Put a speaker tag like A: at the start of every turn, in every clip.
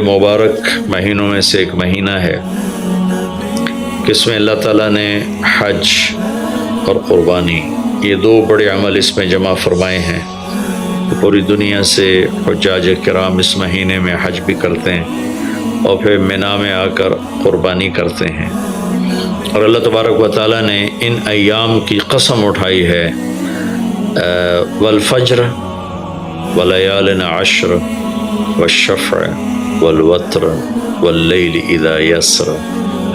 A: مبارک مہینوں میں سے ایک مہینہ ہے کہ اس میں اللہ تعالیٰ نے حج اور قربانی یہ دو بڑے عمل اس میں جمع فرمائے ہیں۔ پوری دنیا سے حجاج کرام اس مہینے میں حج بھی کرتے ہیں اور پھر مینا میں آ کر قربانی کرتے ہیں، اور اللہ تبارک و تعالیٰ نے ان ایام کی قسم اٹھائی ہے، والفجر ولیال عشر والشفع والوتر واللیل اذا یسر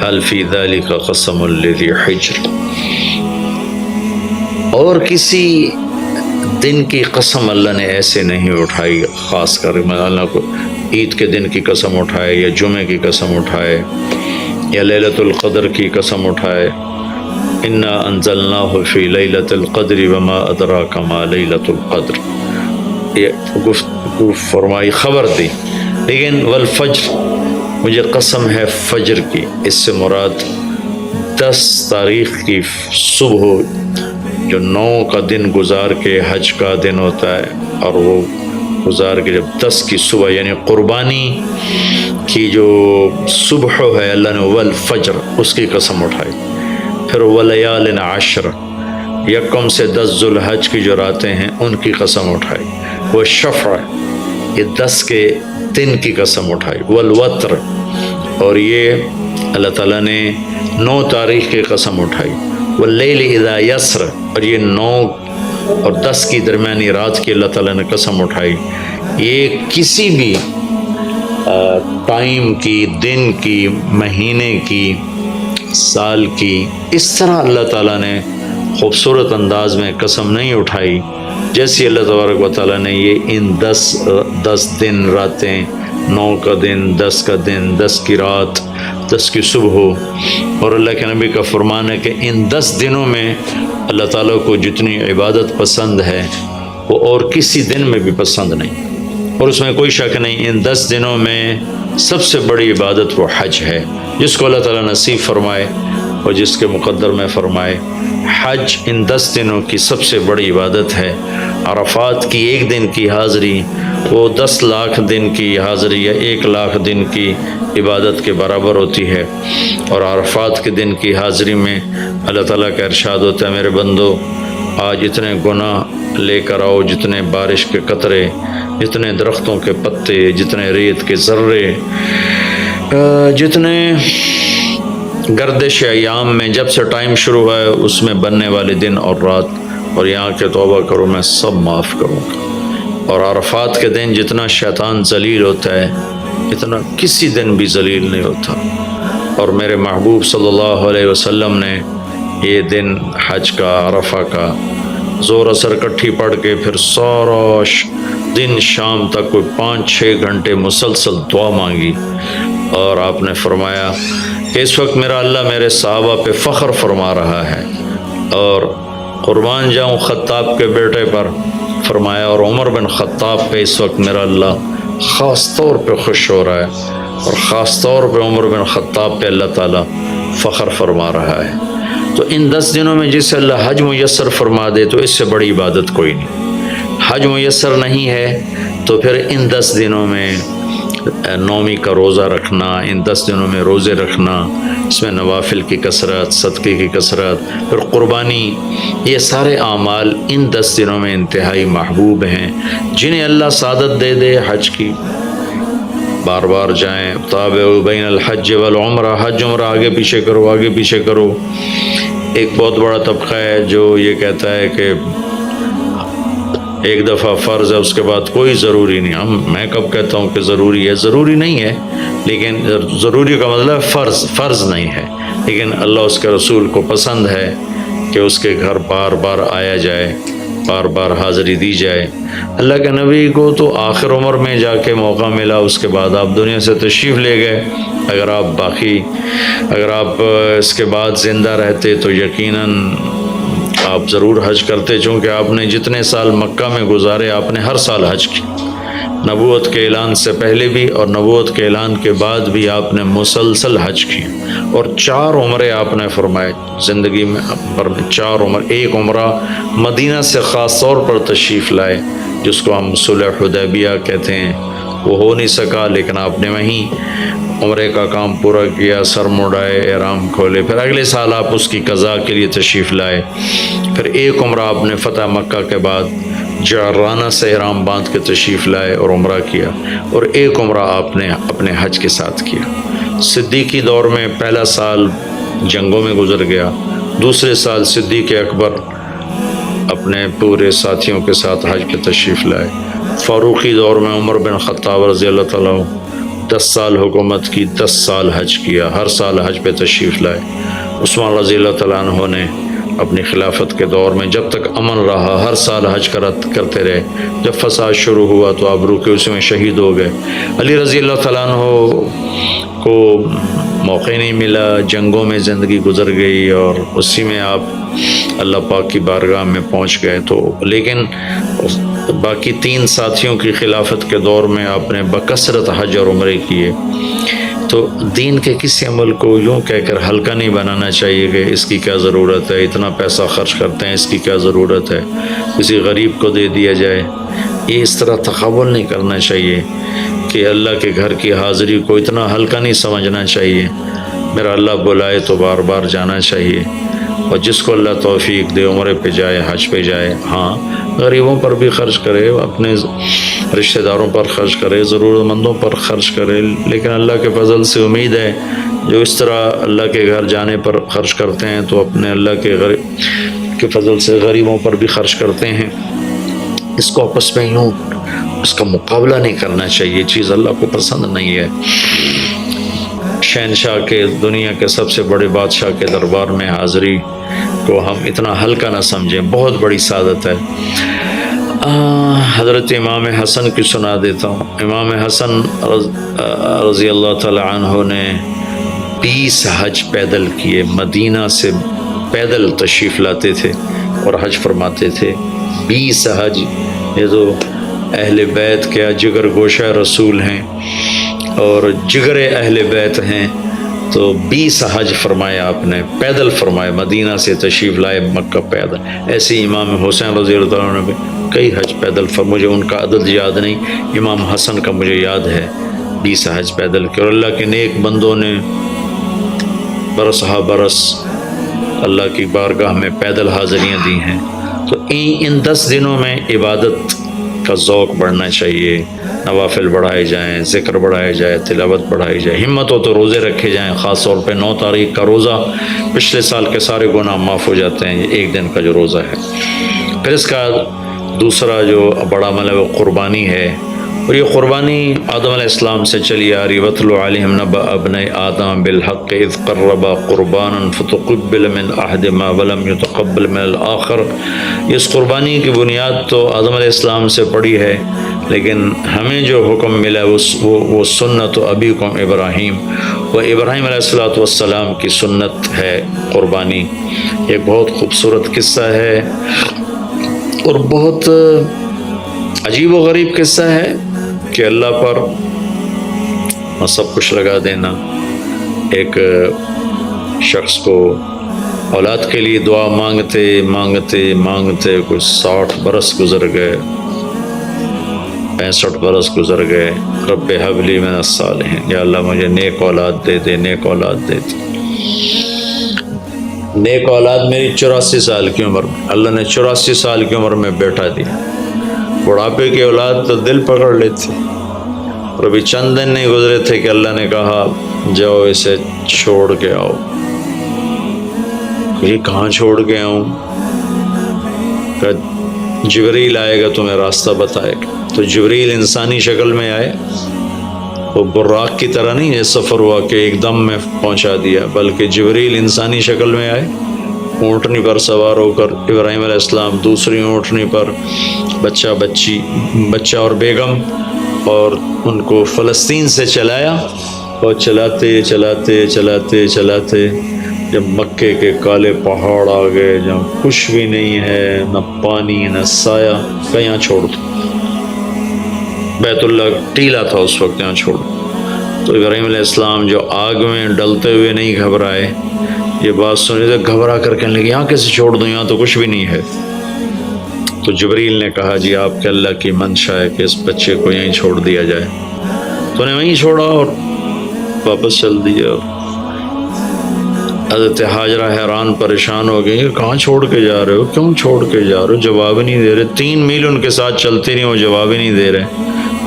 A: هل فی ذلک قسم لذی حجر۔ اور کسی دن کی قسم اللہ نے ایسے نہیں اٹھائی، خاص کر اللہ کو عید کے دن کی قسم اٹھائے یا جمعے کی قسم اٹھائے یا لیلۃ القدر کی قسم اٹھائے، انا انزلناہ فی لیلۃ القدر وما ادراک ما لیلۃ القدر، یہ گفتگو فرمائی، خبر دی۔ لیکن والفجر، مجھے قسم ہے فجر کی، اس سے مراد 10 تاریخ کی صبح جو 9 کا دن گزار کے حج کا دن ہوتا ہے، اور وہ گزار کے جب 10 کی صبح یعنی قربانی کی جو صبح ہے، اللہ نے والفجر اس کی قسم اٹھائی۔ پھر ولیال عشر، یکم سے 10 ذوالحج کی جو راتیں ہیں ان کی قسم اٹھائی۔ وہ شفع، یہ 10 کے دن کی قسم اٹھائی۔ والوتر، اور یہ اللہ تعالیٰ نے 9 تاریخ کی قسم اٹھائی۔ واللیل اذا یسر، اور یہ 9 اور 10 کی درمیانی رات کی اللہ تعالیٰ نے قسم اٹھائی۔ یہ کسی بھی ٹائم کی، دن کی، مہینے کی، سال کی، اس طرح اللہ تعالیٰ نے خوبصورت انداز میں قسم نہیں اٹھائی جیسی اللہ تبارک و تعالیٰ نے یہ ان 10 دن راتیں، 9 کا دن، 10 کا دن، 10 کی رات، 10 کی صبح، اور اللہ کے نبی کا فرمان ہے کہ ان 10 دنوں میں اللہ تعالیٰ کو جتنی عبادت پسند ہے وہ اور کسی دن میں بھی پسند نہیں، اور اس میں کوئی شک نہیں، ان 10 دنوں میں سب سے بڑی عبادت وہ حج ہے، جس کو اللہ تعالیٰ نصیب فرمائے اور جس کے مقدر میں فرمائے۔ حج ان 10 دنوں کی سب سے بڑی عبادت ہے۔ عرفات کی ایک دن کی حاضری وہ 10 لاکھ دن کی حاضری یا 1 لاکھ دن کی عبادت کے برابر ہوتی ہے، اور عرفات کے دن کی حاضری میں اللہ تعالیٰ کا ارشاد ہوتا ہے، میرے بندو آج اتنے گناہ لے کر آؤ، جتنے بارش کے قطرے، جتنے درختوں کے پتے، جتنے ریت کے ذرے، جتنے گردش ایام میں جب سے ٹائم شروع ہوا ہے اس میں بننے والے دن اور رات، اور یہاں کے توبہ کرو میں سب معاف کروں گا۔ اور عرفات کے دن جتنا شیطان ذلیل ہوتا ہے اتنا کسی دن بھی ذلیل نہیں ہوتا، اور میرے محبوب صلی اللہ علیہ وسلم نے یہ دن حج کا، عرفہ کا، زور اثر کٹھی پڑھ کے پھر سارا دن شام تک کوئی 5-6 گھنٹے مسلسل دعا مانگی، اور آپ نے فرمایا کہ اس وقت میرا اللہ میرے صحابہ پہ فخر فرما رہا ہے، اور قربان جاؤں خطاب کے بیٹے پر، فرمایا، اور عمر بن خطاب پہ اس وقت میرا اللہ خاص طور پہ خوش ہو رہا ہے، اور خاص طور پہ عمر بن خطاب پہ اللہ تعالیٰ فخر فرما رہا ہے۔ تو ان 10 دنوں میں جسے اللہ حج میسر فرما دے تو اس سے بڑی عبادت کوئی نہیں۔ حج میسر نہیں ہے تو پھر ان 10 دنوں میں نومی کا روزہ رکھنا، ان 10 دنوں میں روزے رکھنا، اس میں نوافل کی کثرت، صدقے کی کثرت، پھر قربانی، یہ سارے اعمال ان 10 دنوں میں انتہائی محبوب ہیں، جنہیں اللہ سعادت دے دے حج کی، بار بار جائیں۔ تابعوا بین الحج والعمرہ، حج عمرہ آگے پیچھے کرو، آگے پیچھے کرو۔ ایک بہت بڑا طبقہ ہے جو یہ کہتا ہے کہ ایک دفعہ فرض ہے اس کے بعد کوئی ضروری نہیں۔ میں کب کہتا ہوں کہ ضروری ہے؟ ضروری نہیں ہے، لیکن ضروری کا مطلب فرض نہیں ہے، لیکن اللہ اس کے رسول کو پسند ہے کہ اس کے گھر بار بار آیا جائے، بار بار حاضری دی جائے۔ اللہ کے نبی کو تو آخر عمر میں جا کے موقع ملا، اس کے بعد آپ دنیا سے تشریف لے گئے۔ اگر آپ اس کے بعد زندہ رہتے تو یقیناً آپ ضرور حج کرتے، چونکہ آپ نے جتنے سال مکہ میں گزارے آپ نے ہر سال حج کی، نبوت کے اعلان سے پہلے بھی اور نبوت کے اعلان کے بعد بھی آپ نے مسلسل حج کی، اور 4 عمرے آپ نے فرمائے زندگی میں، 4 عمر، ایک عمرہ مدینہ سے خاص طور پر تشریف لائے جس کو ہم صلح حدیبیہ کہتے ہیں، وہ ہو نہیں سکا، لیکن آپ نے وہیں عمرے کا کام پورا کیا، سر مڑائے، احرام کھولے، پھر اگلے سال آپ اس کی قضاء کے لیے تشریف لائے، پھر ایک عمرہ آپ نے فتح مکہ کے بعد جعرانہ سے احرام باندھ کے تشریف لائے اور عمرہ کیا، اور ایک عمرہ آپ نے اپنے حج کے ساتھ کیا۔ صدیقی دور میں پہلا سال جنگوں میں گزر گیا، دوسرے سال صدیق اکبر اپنے پورے ساتھیوں کے ساتھ حج پہ تشریف لائے، فاروقی دور میں عمر بن خطاب رضی اللہ تعالیٰ 10 سال حکومت کی، 10 سال حج کیا، ہر سال حج پہ تشریف لائے۔ عثمان رضی اللہ تعالیٰ عنہ نے اپنی خلافت کے دور میں جب تک امن رہا ہر سال حج کرتے رہے، جب فساد شروع ہوا تو آپ رکے، اسی میں شہید ہو گئے۔ علی رضی اللہ تعالیٰ عنہ کو موقع نہیں ملا، جنگوں میں زندگی گزر گئی، اور اسی میں آپ اللہ پاک کی بارگاہ میں پہنچ گئے۔ تو لیکن باقی 3 ساتھیوں کی خلافت کے دور میں آپ نے بکثرت حج اور عمرے کیے۔ تو دین کے کسی عمل کو یوں کہہ کر ہلکا نہیں بنانا چاہیے کہ اس کی کیا ضرورت ہے، اتنا پیسہ خرچ کرتے ہیں، اس کی کیا ضرورت ہے، کسی غریب کو دے دیا جائے۔ یہ اس طرح تقابل نہیں کرنا چاہیے کہ اللہ کے گھر کی حاضری کو اتنا ہلکا نہیں سمجھنا چاہیے۔ میرا اللہ بلائے تو بار بار جانا چاہیے، اور جس کو اللہ توفیق دے عمرے پہ جائے، حج پہ جائے۔ ہاں، غریبوں پر بھی خرچ کرے، اپنے رشتہ داروں پر خرچ کرے، ضرورت مندوں پر خرچ کرے، لیکن اللہ کے فضل سے امید ہے جو اس طرح اللہ کے گھر جانے پر خرچ کرتے ہیں تو اپنے اللہ کے فضل سے غریبوں پر بھی خرچ کرتے ہیں۔ اس کو آپس میں یوں اس کا مقابلہ نہیں کرنا چاہیے، یہ چیز اللہ کو پسند نہیں ہے۔ شہنشاہ کے، دنیا کے سب سے بڑے بادشاہ کے دربار میں حاضری کو ہم اتنا ہلکا نہ سمجھیں، بہت بڑی سعادت ہے۔ حضرت امام حسن کی سنا دیتا ہوں۔ امام حسن رضی اللہ تعالی عنہ نے 20 حج پیدل کیے، مدینہ سے پیدل تشریف لاتے تھے اور حج فرماتے تھے۔ 20 حج، یہ تو اہل بیت کیا جگر گوشہ رسول ہیں اور جگر اہل بیت ہیں، تو 20 حج فرمایا آپ نے، پیدل فرمایا، مدینہ سے تشریف لائے مکہ پیدل۔ ایسے امام حسین رضی اللہ عنہ نے بھی کئی حج پیدل مجھے ان کا عدد یاد نہیں، امام حسن کا مجھے یاد ہے 20 حج پیدل کے، اور اللہ کے نیک بندوں نے برس ہا برس اللہ کی بارگاہ میں پیدل حاضریاں دی ہیں۔ تو ان 10 دنوں میں عبادت کا ذوق بڑھنا چاہیے، نوافل بڑھائے جائیں، ذکر بڑھائے جائے، تلاوت بڑھائی جائے، ہمت ہو تو روزے رکھے جائیں، خاص طور پہ 9 تاریخ کا روزہ، پچھلے سال کے سارے گناہ معاف ہو جاتے ہیں ایک دن کا جو روزہ ہے۔ پھر اس کا دوسرا جو بڑا عمل ہے وہ قربانی ہے، اور یہ قربانی آدم علیہ السلام سے چلی آ رہی۔ وَاتْلُ عَلَيْهِمْ نَبَأَ ابْنَيْ آدَمَ بِالْحَقِّ إِذْ قَرَّبَا قُرْبَانًا فَتُقُبِّلَ مِنْ أَحَدِهِمَا وَلَمْ يُتَقَبَّلْ مِنَ الْآخَرِ۔ اس قربانی کی بنیاد تو آدم علیہ السلام سے پڑی ہے، لیکن ہمیں جو حکم ملا وہ سنت ابیکم ابراہیم، وہ ابراہیم علیہ السلام کی سنت ہے قربانی۔ ایک بہت خوبصورت قصہ ہے اور بہت عجیب و غریب قصہ ہے کہ اللہ پر سب کچھ لگا دینا۔ ایک شخص کو اولاد کے لیے دعا مانگتے مانگتے مانگتے کچھ 60 برس گزر گئے، 65 برس گزر گئے۔ رب ہب لی من الصالحین، یا اللہ مجھے نیک اولاد دے دے، نیک اولاد دے دے۔ نیک اولاد میری 84 سال کی عمر میں، اللہ نے 84 سال کی عمر میں بیٹا دیا۔ بڑھاپے کی اولاد تو دل پکڑ لیتی، اور ابھی چند دن نہیں گزرے تھے کہ اللہ نے کہا جاؤ اسے چھوڑ کے آؤ۔ یہ کہاں چھوڑ کے آؤں؟ کہ جبریل آئے گا تمہیں راستہ بتائے گا۔ تو جبریل انسانی شکل میں آئے، وہ براق کی طرح نہیں ہے سفر ہوا کہ ایک دم میں پہنچا دیا، بلکہ جبریل انسانی شکل میں آئے، اونٹنی پر سوار ہو کر، ابراہیم علیہ السلام دوسری اونٹنی پر، بچہ اور بیگم، اور ان کو فلسطین سے چلایا، اور چلاتے چلاتے چلاتے چلاتے جب مکے کے کالے پہاڑ آ گئے جہاں کچھ بھی نہیں ہے، نہ پانی نہ سایہ، کہ یہاں چھوڑ دو۔ بیت اللہ ٹیلا تھا اس وقت، یہاں چھوڑ دو۔ تو ابراہیم علیہ السلام جو آگ میں ڈلتے ہوئے نہیں گھبرائے، یہ بات سنی تو گھبرا کر کہنے لگے یہاں کیسے چھوڑ دوں، یہاں تو کچھ بھی نہیں ہے۔ تو جبریل نے کہا جی آپ کے اللہ کی منشا ہے کہ اس بچے کو یہیں چھوڑ دیا جائے. تو نے وہیں چھوڑا اور واپس چل دیا. حضرت ہاجرہ حیران پریشان ہو گئی, کہاں چھوڑ کے جا رہے ہو, کیوں چھوڑ کے جا رہے ہو, جواب ہی نہیں دے رہے. 3 میل ان کے ساتھ چلتے رہے, وہ جواب ہی نہیں دے رہے.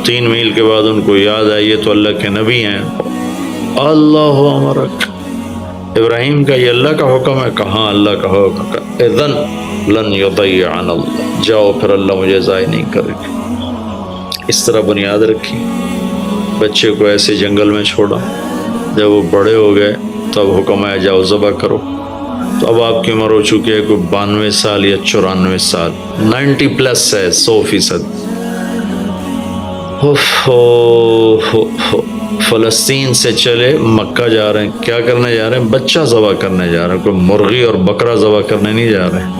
A: 3 میل کے بعد ان کو یاد آئی یہ تو اللہ کے نبی ہیں. اللہ امرک, ابراہیم کا یہ اللہ کا حکم ہے. کہاں اللہ کا حکم ہے. اذن لن یضیعنا اللہ, جاؤ پھر اللہ مجھے ضائع نہیں کرے گا. اس طرح بنیاد رکھی, بچے کو ایسے جنگل میں چھوڑا. جب وہ بڑے ہو گئے تب حکم ہے جاؤ ذبح کرو. تو اب آپ کی عمر ہو چکی ہے کوئی 92 سال یا 94 سال, 90+ ہے, 100%. فلسطین سے چلے مکہ جا رہے ہیں. کیا کرنے جا رہے ہیں؟ بچہ ذبح کرنے جا رہے ہیں. کوئی مرغی اور بکرا ذبح کرنے نہیں جا رہے ہیں.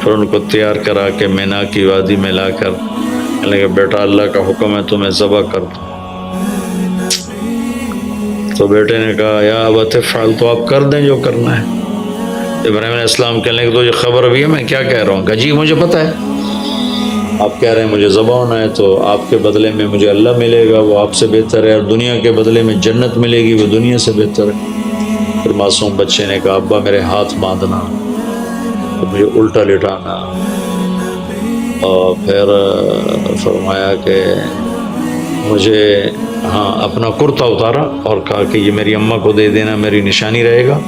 A: پھر ان کو تیار کرا کے مینا کی وادی میں لا کر کہ بیٹا اللہ کا حکم ہے تمہیں ذبح کر دو. تو بیٹے نے کہا یا ابت افعل, تو آپ کر دیں جو کرنا ہے. ابراہیم علیہ السلام کہنے لگے تو یہ خبر بھی ہے میں کیا کہہ رہا ہوں. کہا جی مجھے پتہ ہے, آپ کہہ رہے ہیں مجھے ذبح ہونا ہے تو آپ کے بدلے میں مجھے اللہ ملے گا, وہ آپ سے بہتر ہے, اور دنیا کے بدلے میں جنت ملے گی, وہ دنیا سے بہتر ہے. پھر معصوم بچے نے کہا ابا میرے ہاتھ باندھنا, مجھے الٹا لٹانا, اور پھر فرمایا کہ مجھے اپنا کرتا اتارا اور کہا کہ یہ میری اماں کو دے دینا, میری نشانی رہے گا,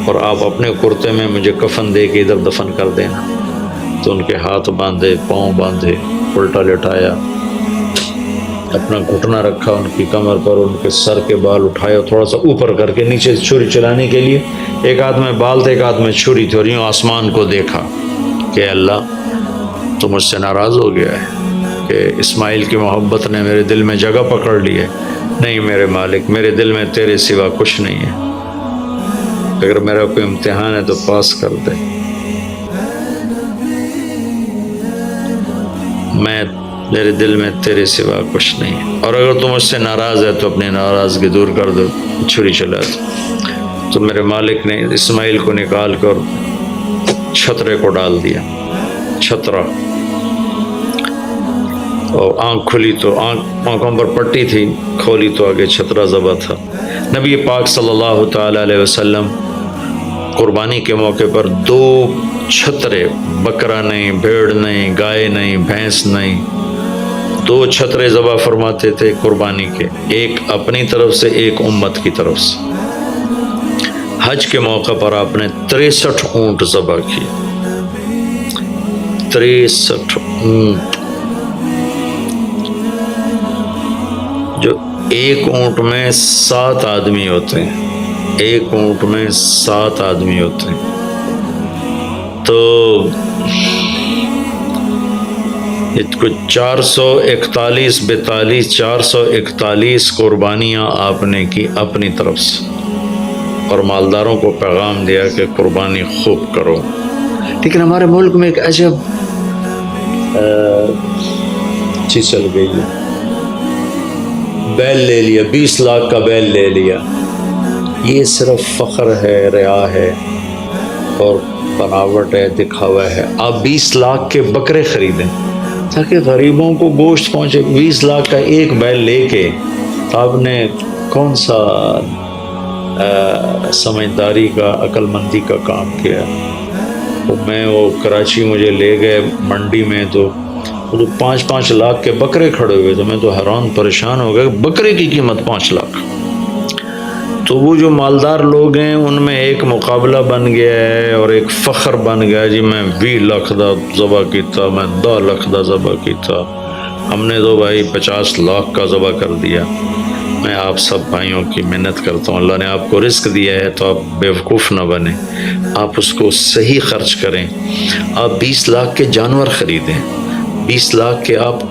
A: اور آپ اپنے کرتے میں مجھے کفن دے کے ادھر دفن کر دینا. تو ان کے ہاتھ باندھے, پاؤں باندھے, الٹا لٹایا, اپنا گھٹنا رکھا ان کی کمر پر, ان کے سر کے بال اٹھایا تھوڑا سا اوپر کر کے نیچے چھری چلانے کے لیے. ایک ہاتھ میں بال تھے, ایک ہاتھ میں چھری تھی, اور یوں آسمان کو دیکھا کہ اللہ تو مجھ سے ناراض ہو گیا ہے کہ اسماعیل کی محبت نے میرے دل میں جگہ پکڑ لی ہے. نہیں میرے مالک, میرے دل میں تیرے سوا کچھ نہیں ہے. اگر میرا کوئی امتحان ہے تو پاس کر دے. میرے دل میں تیرے سوا کچھ نہیں ہے, اور اگر تو مجھ سے ناراض ہے تو اپنی ناراضگی دور کر دو. چھری چلا دو. تو میرے مالک نے اسماعیل کو نکال کر چھترے کو ڈال دیا, چھترا, اور آنکھ کھلی تو آنکھوں پر پٹی تھی, کھولی تو آگے چھترا ذبح تھا. نبی پاک صلی اللہ تعالی علیہ وسلم قربانی کے موقع پر 2 چھترے, بکرا نہیں, بھیڑ نہیں, گائے نہیں, بھینس نہیں, 2 چھترے ذبح فرماتے تھے قربانی کے, ایک اپنی طرف سے, ایک امت کی طرف سے. حج کے موقع پر آپ نے 63 اونٹ ذبح کیے, 63 اونٹ, جو ایک اونٹ میں 7 آدمی ہوتے ہیں, ایک اونٹ میں 7 آدمی ہوتے ہیں. تو کچھ 441 قربانیاں آپ نے کی اپنی طرف سے, اور مالداروں کو پیغام دیا کہ قربانی خوب کرو. لیکن ہمارے ملک میں ایک عجب چیز چل گئی ہے, بیل لے لیا, 20 لاکھ کا بیل لے لیا. یہ صرف فخر ہے, ریا ہے, اور بناوٹ ہے, دکھاوا ہے. آپ 20 لاکھ کے بکرے خریدیں تاکہ غریبوں کو گوشت پہنچے. 20 لاکھ کا ایک بیل لے کے آپ نے کون سا سمجھداری کا, عقل مندی کا کام کیا. وہ کراچی مجھے لے گئے منڈی میں, تو 5 لاکھ کے بکرے کھڑے ہوئے, تو میں تو حیران پریشان ہو گیا. بکرے کی قیمت 5 لاکھ. تو وہ جو مالدار لوگ ہیں ان میں ایک مقابلہ بن گیا ہے, اور ایک فخر بن گیا جی میں 20 لاکھ دا ذبح کیتا, میں 10 لاکھ دا ذبح کیتا, ہم نے تو بھائی 50 لاکھ کا ذبح کر دیا. میں آپ سب بھائیوں کی منت کرتا ہوں, اللہ نے آپ کو رزق دیا ہے تو آپ بیوقوف نہ بنیں, آپ اس کو صحیح خرچ کریں. آپ 20 لاکھ کے جانور خریدیں, 20 لاکھ کے آپ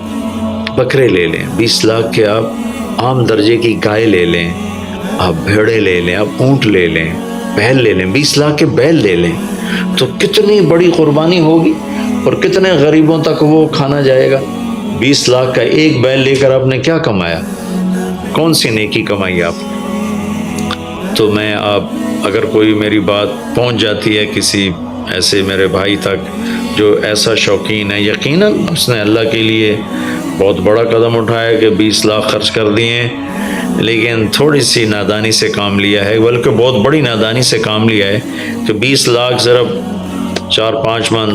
A: بکرے لے لیں, 20 لاکھ کے آپ عام درجے کی گائے لے لیں, آپ بھیڑے لے لیں, آپ اونٹ لے لیں, بیل لے لیں, 20 لاکھ کے بیل لے لیں, تو کتنی بڑی قربانی ہوگی, اور کتنے غریبوں تک وہ کھانا جائے گا. 20 لاکھ کا ایک بیل لے کر آپ نے کیا کمایا, کون سی نیکی کمائی آپ. تو میں آپ اگر کوئی میری بات پہنچ جاتی ہے کسی ایسے میرے بھائی تک جو ایسا شوقین ہے، یقیناً اس نے اللہ کے لیے بہت بڑا قدم اٹھایا کہ 20 لاکھ خرچ کر دیے، لیکن تھوڑی سی نادانی سے کام لیا ہے، بلکہ بہت بڑی نادانی سے کام لیا ہے کہ 20 لاکھ صرف 4-5 من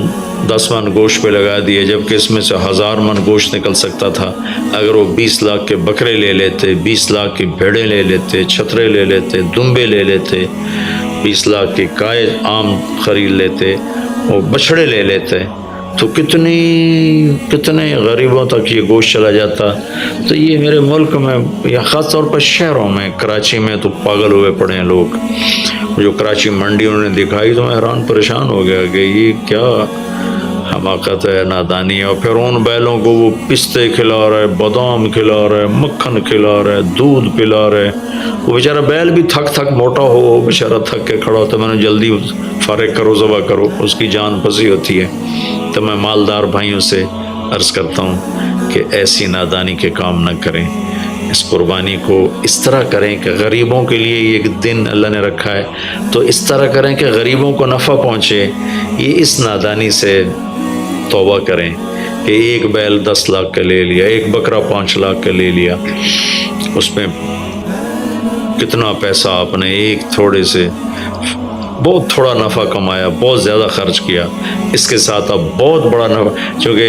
A: 10 من گوشت پہ لگا دیے، جبکہ اس میں سے 1000 من گوشت نکل سکتا تھا اگر وہ 20 لاکھ کے بکرے لے لیتے، 20 لاکھ کی بھیڑیں لے لیتے، چھترے لے لیتے، دمبے لے لیتے، 20 لاکھ کی گائے عام خرید لیتے، وہ بچھڑے لے لیتے، تو کتنے غریبوں تک یہ گوشت چلا جاتا۔ تو یہ میرے ملک میں یا خاص طور پر شہروں میں، کراچی میں تو پاگل ہوئے پڑے ہیں لوگ۔ جو کراچی منڈی انہوں نے دکھائی تو میں حیران پریشان ہو گیا کہ یہ کیا حماقت ہے، نادانی ہے۔ اور پھر ان بیلوں کو وہ پستے کھلا رہا ہے، بادام کھلا رہا ہے، مکھن کھلا رہا ہے، دودھ پلا رہا ہے۔ وہ بیچارہ بیل بھی تھک موٹا ہو، بیچارہ تھک کے کھڑا ہوتا ہے، میں نے جلدی فارغ کرو، ذبح کرو، اس کی جان پھنسی ہوتی ہے۔ تو میں مالدار بھائیوں سے عرض کرتا ہوں کہ ایسی نادانی کے کام نہ کریں، اس قربانی کو اس طرح کریں کہ غریبوں کے لیے یہ ایک دن اللہ نے رکھا ہے تو اس طرح کریں کہ غریبوں کو نفع پہنچے۔ یہ اس نادانی سے توبہ کریں کہ ایک بیل 10 لاکھ کا لے لیا، ایک بکرا 5 لاکھ کا لے لیا، اس میں کتنا پیسہ آپ نے ایک تھوڑے سے بہت تھوڑا نفع کمایا، بہت زیادہ خرچ کیا، اس کے ساتھ اب بہت بڑا نفع، چونکہ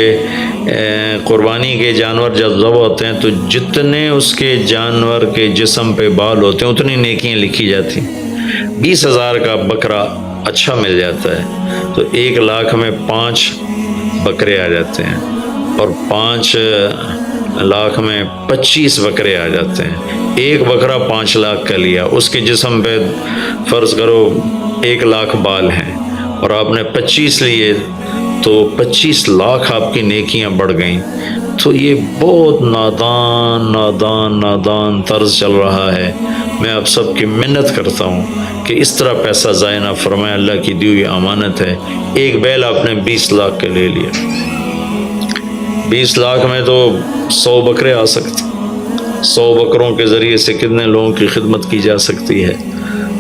A: قربانی کے جانور جب ذبح ہوتے ہیں تو جتنے اس کے جانور کے جسم پہ بال ہوتے ہیں اتنی نیکیاں لکھی جاتی ہیں۔ 20,000 کا بکرا اچھا مل جاتا ہے تو 1 لاکھ میں 5 بکرے آ جاتے ہیں، اور 5 لاکھ میں 25 بکرے آ جاتے ہیں۔ ایک بکرا 5 لاکھ کا لیا، اس کے جسم پہ فرض کرو 1 لاکھ بال ہیں اور آپ نے 25 لیے تو 25 لاکھ آپ کی نیکیاں بڑھ گئیں۔ تو یہ بہت نادان طرز چل رہا ہے۔ میں آپ سب کی منت کرتا ہوں کہ اس طرح پیسہ ضائع نہ فرمائیں، اللہ کی دی ہوئی امانت ہے۔ ایک بیل آپ نے 20 لاکھ کا لے لیا، 20 لاکھ میں تو 100 بکرے آ سکتے، 100 بکروں کے ذریعے سے کتنے لوگوں کی خدمت کی جا سکتی ہے۔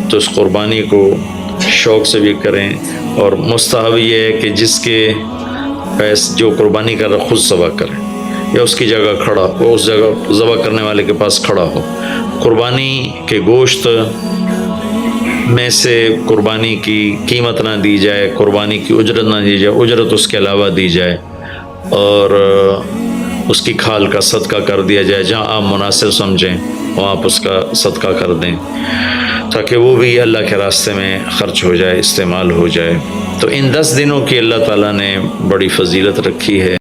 A: تو اس قربانی کو شوق سے بھی کریں، اور مستحب یہ ہے کہ جس کے جو قربانی کر رہا خود ذبح کرے، یا اس کی جگہ کھڑا ہو، اس جگہ ذبح کرنے والے کے پاس کھڑا ہو۔ قربانی کے گوشت میں سے قربانی کی قیمت نہ دی جائے، قربانی کی اجرت نہ دی جائے، اجرت اس کے علاوہ دی جائے، اور اس کی کھال کا صدقہ کر دیا جائے۔ جہاں آپ مناسب سمجھیں وہاں آپ اس کا صدقہ کر دیں تاکہ وہ بھی اللہ کے راستے میں خرچ ہو جائے، استعمال ہو جائے۔ تو ان 10 دنوں کی اللہ تعالیٰ نے بڑی فضیلت رکھی ہے۔